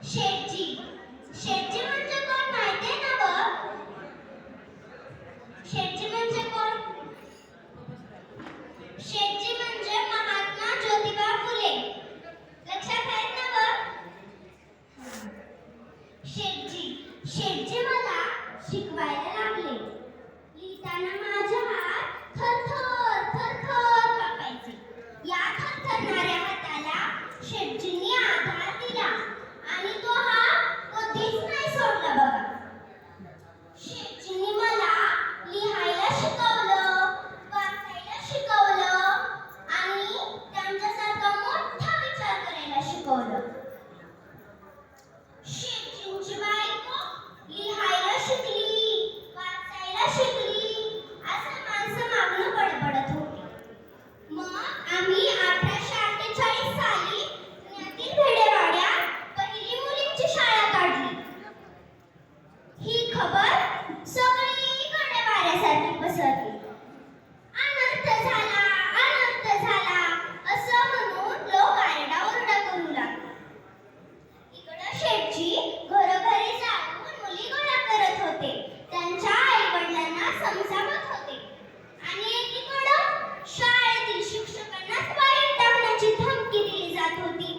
शेठजी शेठजी म्हणजे कोण माहितीये ना बघ? शेठजी म्हणजे कोण? शेठजी म्हणजे महात्मा ज्योतिबा फुले. लक्षात आहेत ना बघ? शेठजी मला शिकवायला लागले. लिहिताना माझे हात थरथर थरथर कापायचे. या थरथरणाऱ्या हाताला शेठजींनी आधार दिला आणि तो हात कधीच नाही सोडला बघा. शेठजींनी मला लिहायला शिकवलं, वाचायला शिकवलं आणि त्यांच्यासारखा मोठा विचार करायला शिकवलं. शेठजींची बायको लिहायला शिकली, वाचायला शिकली असं माणसं मागणं बडबडत होती. मग आम्ही 1848 साली पुण्यातील भेडेवाड्यात पहिली मुलींची शाळा काढली. ही खबर सगळीकडे वाऱ्यासारखी पसरली. अनर्थ झाला, अनर्थ झाला असं म्हणून लोक आरडाओरडा करू लागले. इकडं शेठजी घरोघरी जाऊन मुली गोळा करत होते, त्यांच्या आई-वडिलांना समजावत होते आणि एकीकडं शाळेतील शिक्षकांना फाईन टाकण्याची धमकी दिली जात होती.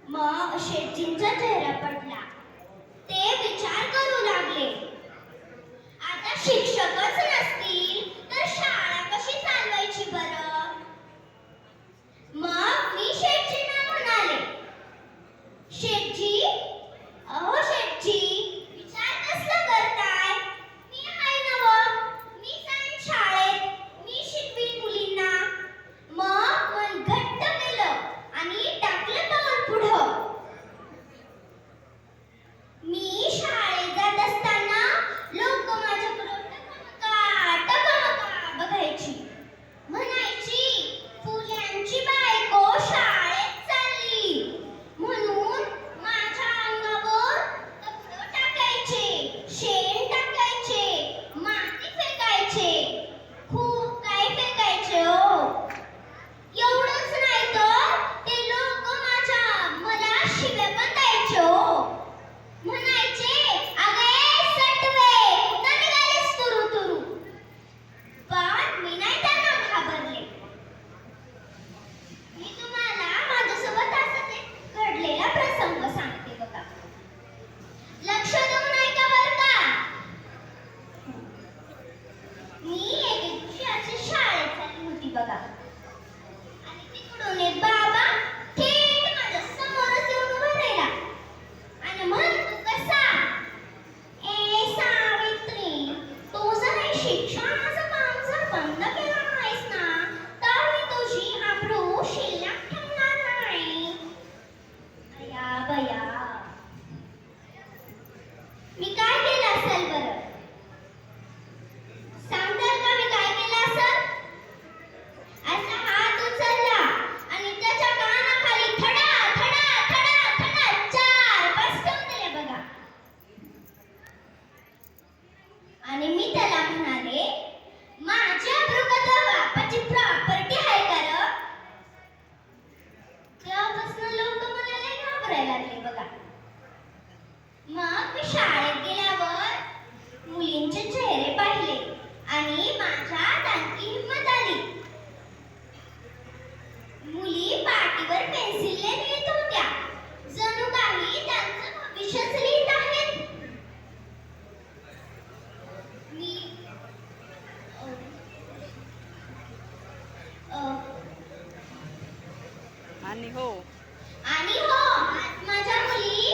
मग शेठजींचा चेहरा पडला. ते विचार करू लागले, आता शिक्षकच नसतील तर शाळा कशी चालवायची बरं? मग मी शेठजींना म्हणाले, शेठजी, अहो शेठजी, विचार कसला करताय? मी आहे नवं, मी जाईन शाळेत, मी शिकवीन मुलींना. मग मन घट्ट केलं आणि टाकलं पाऊल पुढं. मी शाळेत जात असताना लोक माझ्याकडे टकमका बघायची. म्हणायची, फुल्यांची बायको शाळेत चालली म्हणून माझ्या अंगावर कपडे टाकायचे, शेण टाकायचे, माती फेकायचे, खूप काही फेकायचे हो. एवढंच नाही तर ते लोक मला शिव्या पण द्यायचे हो. म्हणायचे, अगे सटवे, कुठं निघालीस तुरू तुरू? पण मी नाही त्यांना घाबरले. मी तुम्हाला माझ्यासोबत असंच एक घडलेला प्रसंग सांगते बघा. लक्ष देऊन ऐका बरं का. मी एके दिवशी अशी शाळेत चालली होती बघा आणि तिकडून एक बाबा थेट माझ्या समोरच येऊन उभा राहिला आणि म्हणतो कसा, ए सावित्री, तू जर हे शिक्षणाचं काम जर बंद केलं नाहीस ना तर मी तुझी आबरू शिल्लक ठेवणार नाही. अया बया, मी काय केलं असेल बरं? सांगताल का मी काय केलं असेल? असा हात उचलला आणि त्याच्या कानाखाली थडा थडा थडा थडा 4 ठेवून दिले बघा. आणि मी त्याला म्हणाले, माझी आबरू का तुझ्या बापाची प्रॉपर्टी आहे का र? तेव्हापासून लोक मला लय घाबरायला लागले बघा. मग मी शाळेत गेल्यावर मुलींचे चेहरे पाहिले आणि माझ्यात आणखी हिंमत आली. मुली पाटीवर पेन्सिलने लिहित होत्या, जणू काही त्यांचं भविष्यच लिहित आहेत. मी आणि हो आणि हो, आज माझ्या मुली